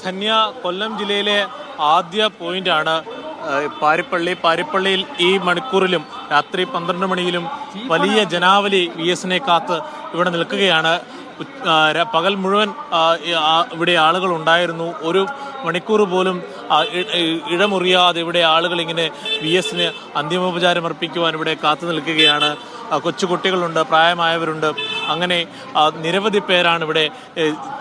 ധന്യ കൊല്ലം ജില്ലയിലെ ആദ്യ പോയിന്റാണ് പാരിപ്പള്ളിയിൽ ഈ മണിക്കൂറിലും രാത്രി 12 മണിയിലും വലിയ ജനാവലി VS-നെ കാത്ത് ഇവിടെ നിൽക്കുകയാണ്. പകൽ മുഴുവൻ ഇവിടെ ആളുകൾ ഉണ്ടായിരുന്നു. ഒരു മണിക്കൂർ പോലും ഇടമുറിയാതെ ഇവിടെ ആളുകൾ ഇങ്ങനെ VS-ന് അന്തിമോപചാരം അർപ്പിക്കുവാൻ ഇവിടെ കാത്തു നിൽക്കുകയാണ്. കൊച്ചുകുട്ടികളുണ്ട്, പ്രായമായവരുണ്ട്, അങ്ങനെ നിരവധി പേരാണ് ഇവിടെ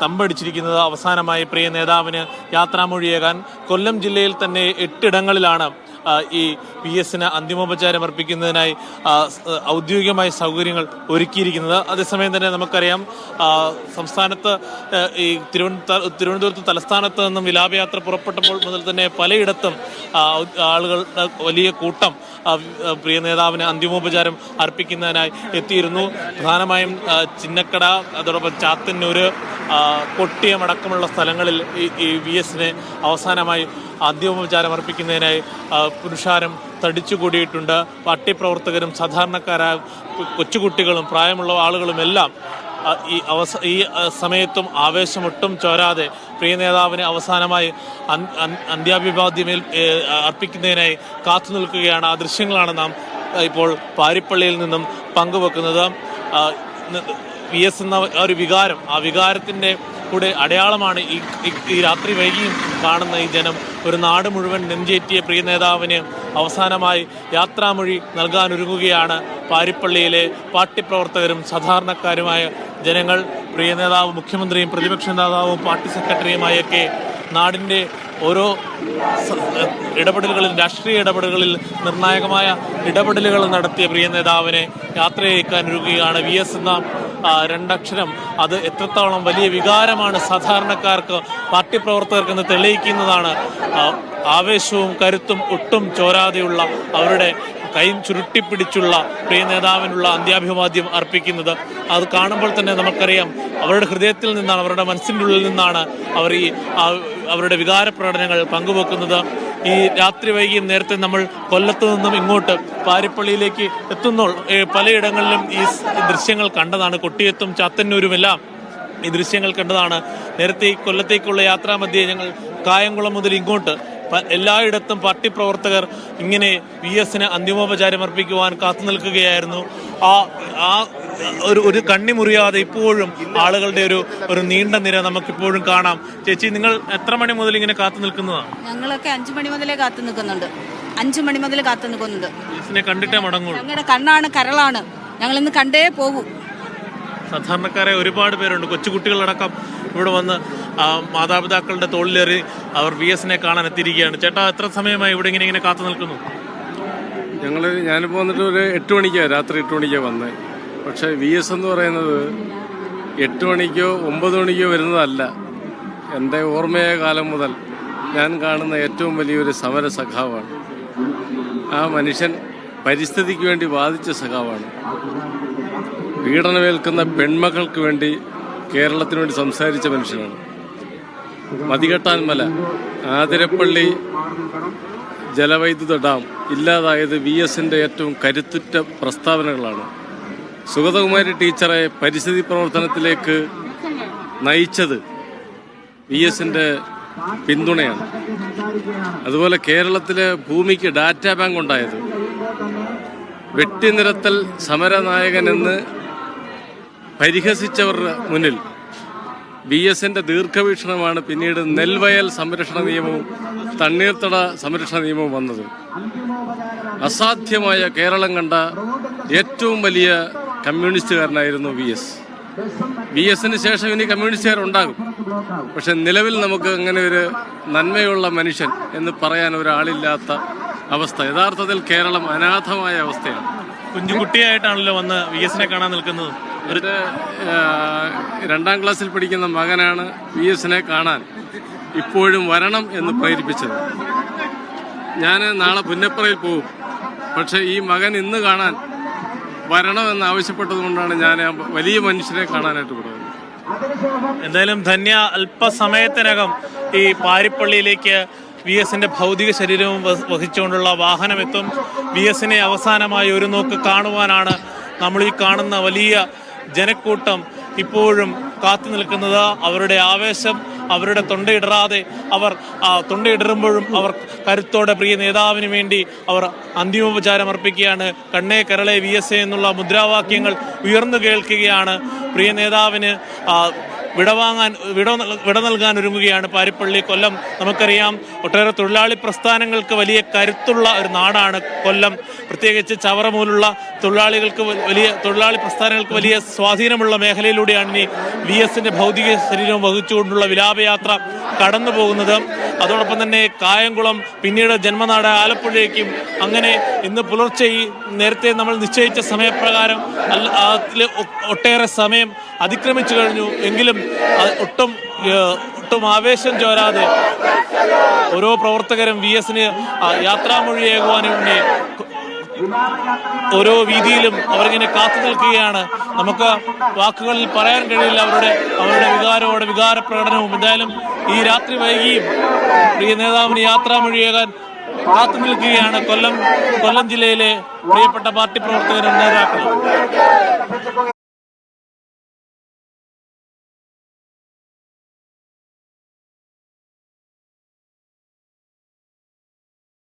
തമ്പടിച്ചിരിക്കുന്നത്. അവസാനമായി പ്രിയ നേതാവിന് യാത്രാമൊഴിയേകാൻ കൊല്ലം ജില്ലയിൽ തന്നെ 8 ഇടങ്ങളിലാണ് ഈ VS-ന് അന്തിമോപചാരം അർപ്പിക്കുന്നതിനായി ഔദ്യോഗികമായ സൗകര്യങ്ങൾ ഒരുക്കിയിരിക്കുന്നത്. അതേസമയം തന്നെ നമുക്കറിയാം, സംസ്ഥാനത്ത് ഈ തിരുവനന്തപുരത്ത് തലസ്ഥാനത്ത് നിന്നും വിലാപയാത്ര പുറപ്പെട്ടപ്പോൾ മുതൽ തന്നെ പലയിടത്തും ആളുകളുടെ വലിയ കൂട്ടം പ്രിയ നേതാവിന് അന്തിമോപചാരം അർപ്പിക്കുന്നതിനായി എത്തിയിരുന്നു. പ്രധാനമായും ചിന്നക്കട, അതോടൊപ്പം ചാത്തന്നൂര്, കൊട്ടിയമടക്കമുള്ള സ്ഥലങ്ങളിൽ ഈ VS-ന് അവസാനമായി അന്തിമോപചാരം അർപ്പിക്കുന്നതിനായി പുരുഷാരം തടിച്ചുകൂടിയിട്ടുണ്ട്. പാർട്ടി പ്രവർത്തകരും സാധാരണക്കാരായ കൊച്ചുകുട്ടികളും പ്രായമുള്ള ആളുകളുമെല്ലാം ഈ സമയത്തും ആവേശമൊട്ടും ചോരാതെ പ്രിയ നേതാവിന് അവസാനമായി അന്ത്യാഭിവാദ്യമേൽ അർപ്പിക്കുന്നതിനായി കാത്തു നിൽക്കുകയാണ്. ആ ദൃശ്യങ്ങളാണ് നാം ഇപ്പോൾ പാരിപ്പള്ളിയിൽ നിന്നും പങ്കുവെക്കുന്നത്. VS എന്ന ഒരു വികാരം, ആ വികാരത്തിൻ്റെ കൂടെ അടയാളമാണ് ഈ രാത്രി വൈകിയും കാണുന്ന ഈ ജനം. ഒരു നാട് മുഴുവൻ നെഞ്ചേറ്റിയ പ്രിയ നേതാവിന് അവസാനമായി യാത്രാമൊഴി നൽകാനൊരുങ്ങുകയാണ് പാരിപ്പള്ളിയിലെ പാർട്ടി പ്രവർത്തകരും സാധാരണക്കാരുമായ ജനങ്ങൾ. പ്രിയ നേതാവ് മുഖ്യമന്ത്രിയും പ്രതിപക്ഷ നേതാവും പാർട്ടി സെക്രട്ടറിയുമായൊക്കെ നാടിൻ്റെ ഓരോ ഇടപെടലുകളിൽ, രാഷ്ട്രീയ ഇടപെടലുകളിൽ നിർണായകമായ ഇടപെടലുകൾ നടത്തിയ പ്രിയ നേതാവിനെ യാത്രയയക്കാനൊരുങ്ങുകയാണ്. VS എന്ന രണ്ടക്ഷരം അത് എത്രത്തോളം വലിയ വികാരമാണ് സാധാരണക്കാർക്ക്, പാർട്ടി പ്രവർത്തകർക്കെന്ന് തെളിയിക്കുന്നതാണ്. ആവേശവും കരുത്തും ഒട്ടും ചോരാതെയുള്ള അവരുടെ കൈ ചുരുട്ടിപ്പിടിച്ചുള്ള പ്രിയ നേതാവിനുള്ള അന്ത്യാഭിവാദ്യം അർപ്പിക്കുന്നത്. അത് കാണുമ്പോൾ തന്നെ നമുക്കറിയാം, അവരുടെ ഹൃദയത്തിൽ നിന്നാണ്, അവരുടെ മനസ്സിൻ്റെ ഉള്ളിൽ നിന്നാണ് അവർ അവരുടെ വികാര പ്രകടനങ്ങൾ പങ്കുവെക്കുന്നത്. ഈ രാത്രി വൈകിയും നേരത്തെ നമ്മൾ കൊല്ലത്ത് നിന്നും ഇങ്ങോട്ട് പാരിപ്പള്ളിയിലേക്ക് എത്തുമ്പോൾ പലയിടങ്ങളിലും ഈ ദൃശ്യങ്ങൾ കണ്ടതാണ്. കൊട്ടിയത്തും ചാത്തന്നൂരുമെല്ലാം ഈ ദൃശ്യങ്ങൾ കണ്ടതാണ്. നേരത്തെ ഈ കൊല്ലത്തേക്കുള്ള യാത്രാമധ്യേ ഞങ്ങൾ കായംകുളം മുതൽ ഇങ്ങോട്ട് എല്ലായിടത്തും പാർട്ടി പ്രവർത്തകർ ഇങ്ങനെ VS-ന് അന്തിമോപചാരം അർപ്പിക്കുവാൻ കാത്തു നിൽക്കുകയായിരുന്നു. ഒരു കണ്ണി മുറിയാതെ ഇപ്പോഴും ആളുകളുടെ ഒരു നീണ്ട നിര നമുക്കിപ്പോഴും കാണാം. ചേച്ചി, നിങ്ങൾ എത്ര മണി മുതൽ ഇങ്ങനെ കാത്തു നിൽക്കുന്നതാണ്? ഞങ്ങളൊക്കെ 5 മണി മുതലേ കാത്തു നിൽക്കുന്നുണ്ട്. 5 മണി മുതൽ കാത്തു നിൽക്കുന്നുണ്ട്. VS-നെ കണ്ടിട്ടേ മടങ്ങുള്ളൂ. ഞങ്ങളുടെ കണ്ണാണ്, കരളാണ്. ഞങ്ങൾ ഇന്ന് കണ്ടേ പോകൂ. സാധാരണക്കാരെ ഒരുപാട് പേരുണ്ട്, കൊച്ചുകുട്ടികളടക്കം ഇവിടെ വന്ന് മാതാപിതാക്കളുടെ തോളിലേറി അവർ VS-നെ കാണാൻ എത്തിയിരിക്കുകയാണ്. ചേട്ടാ, എത്ര സമയമായി ഇവിടെ ഇങ്ങനെ കാത്തു നിൽക്കുന്നു? ഞാനിപ്പോൾ വന്നിട്ട് ഒരു 8 മണിക്കാണ്, രാത്രി 8 മണിക്കാണ് വന്നത്. പക്ഷേ VS എന്ന് പറയുന്നത് 8 മണിക്കോ 9 മണിക്കോ വരുന്നതല്ല. എൻ്റെ ഓർമ്മയ കാലം മുതൽ ഞാൻ കാണുന്ന ഏറ്റവും വലിയൊരു സമര സഖാവാണ്. ആ മനുഷ്യൻ പരിസ്ഥിതിക്ക് വേണ്ടി വാദിച്ച സഖാവാണ്. പീഡനമേൽക്കുന്ന പെൺമക്കൾക്ക് വേണ്ടി കേരളത്തിന് വേണ്ടി സംസാരിച്ച മനുഷ്യനാണ്. മതികെട്ടാൻ മല, ആതിരപ്പള്ളി ജലവൈദ്യുത ഡാം ഇല്ലാതായത് VS-ന്റെ ഏറ്റവും കരുത്തുറ്റ പ്രസ്താവനകളാണ്. സുഗതകുമാരി ടീച്ചറെ പരിസ്ഥിതി പ്രവർത്തനത്തിലേക്ക് നയിച്ചത് VS-ന്റെ പിന്തുണയാണ്. അതുപോലെ കേരളത്തിലെ ഭൂമിക്ക് ഡാറ്റാ ബാങ്ക് ഉണ്ടായത്, വെട്ടിനിരത്തൽ സമരനായകനെന്ന് പരിഹസിച്ചവരുടെ മുന്നിൽ VS-ന്റെ ദീർഘവീക്ഷണമാണ് പിന്നീട് നെൽവയൽ സംരക്ഷണ നിയമവും തണ്ണീർത്തട സംരക്ഷണ നിയമവും വന്നത്. അസാധ്യമായ കേരളം കണ്ട ഏറ്റവും വലിയ കമ്മ്യൂണിസ്റ്റുകാരനായിരുന്നു VS-ന് ശേഷം ഇനി കമ്മ്യൂണിസ്റ്റുകാരുണ്ടാകും. പക്ഷെ നിലവിൽ നമുക്ക് അങ്ങനെ ഒരു നന്മയുള്ള മനുഷ്യൻ എന്ന് പറയാൻ ഒരാളില്ലാത്ത അവസ്ഥ. യഥാർത്ഥത്തിൽ കേരളം അനാഥമായ അവസ്ഥയാണ്. കുഞ്ഞുകുട്ടിയായിട്ടാണല്ലോ വന്ന് VS-നെ കാണാൻ നിൽക്കുന്നത്. ഒരു 2ാം ക്ലാസ്സിൽ പഠിക്കുന്ന മകനാണ് VS-നെ കാണാൻ ഇപ്പോഴും വരണം എന്ന് പ്രേരിപ്പിച്ചത്. ഞാൻ നാളെ പുന്നപ്പറയിൽ പോകും. പക്ഷെ ഈ മകൻ ഇന്ന് കാണാൻ വരണമെന്ന് ആവശ്യപ്പെട്ടത് കൊണ്ടാണ് ഞാൻ വലിയ മനുഷ്യനെ കാണാനായിട്ട് പോകുന്നത്. എന്തായാലും ധന്യ അല്പസമയത്തിനകം ഈ പാരിപ്പള്ളിയിലേക്ക് VS-ന്റെ ഭൗതിക ശരീരവും വഹിച്ചുകൊണ്ടുള്ള വാഹനം എത്തും. VS-നെ അവസാനമായി ഒരു നോക്ക് കാണുവാനാണ് നമ്മൾ ഈ കാണുന്ന വലിയ ജനക്കൂട്ടം ഇപ്പോഴും കാത്തു നിൽക്കുന്നത്. അവരുടെ ആവേശം അവരുടെ തൊണ്ടയിടറാതെ തൊണ്ടയിടറുമ്പോഴും അവർ കരുത്തോടെ പ്രിയ നേതാവിന് വേണ്ടി അവർ അന്തിമോപചാരം അർപ്പിക്കുകയാണ്. കണ്ണേ കരളെ VSA എന്നുള്ള മുദ്രാവാക്യങ്ങൾ ഉയർന്നു കേൾക്കുകയാണ്. പ്രിയ നേതാവിന് വിട നൽകാൻ ഒരുങ്ങുകയാണ് പാരിപ്പള്ളി. കൊല്ലം നമുക്കറിയാം ഒട്ടേറെ തൊഴിലാളി പ്രസ്ഥാനങ്ങൾക്ക് വലിയ കരുത്തുള്ള ഒരു നാടാണ് കൊല്ലം. പ്രത്യേകിച്ച് ചവറ മൂലുള്ള തൊഴിലാളി പ്രസ്ഥാനങ്ങൾക്ക് വലിയ സ്വാധീനമുള്ള മേഖലയിലൂടെയാണ് ഇനി VSന്റെ ഭൗതിക ശരീരവും വഹിച്ചുകൊണ്ടുള്ള വിലാപയാത്ര കടന്നു പോകുന്നത്. അതോടൊപ്പം തന്നെ കായംകുളം, പിന്നീട് ജന്മനാട് ആലപ്പുഴയ്ക്കും, അങ്ങനെ ഇന്ന് പുലർച്ചെ നേരത്തെ നമ്മൾ നിശ്ചയിച്ച സമയപ്രകാരം ഒട്ടേറെ സമയം അതിക്രമിച്ചു കഴിഞ്ഞു. എങ്കിലും ഒട്ടും ആവേശം ചോരാതെ ഓരോ പ്രവർത്തകരും VSന് യാത്രാമൊഴിയേകുവാൻ വേണ്ടി ഓരോ വീതിയിലും അവരിങ്ങനെ കാത്തു നിൽക്കുകയാണ്. നമുക്ക് വാക്കുകളിൽ പറയാൻ കഴിയില്ല അവരുടെ വികാര പ്രകടനവും. എന്തായാലും ഈ രാത്രി വൈകിയും പ്രിയ നേതാവിന് യാത്രാമൊഴിയേകാൻ കാത്തു നിൽക്കുകയാണ് കൊല്ലം ജില്ലയിലെ പ്രിയപ്പെട്ട പാർട്ടി പ്രവർത്തകരും നേതാക്കളും.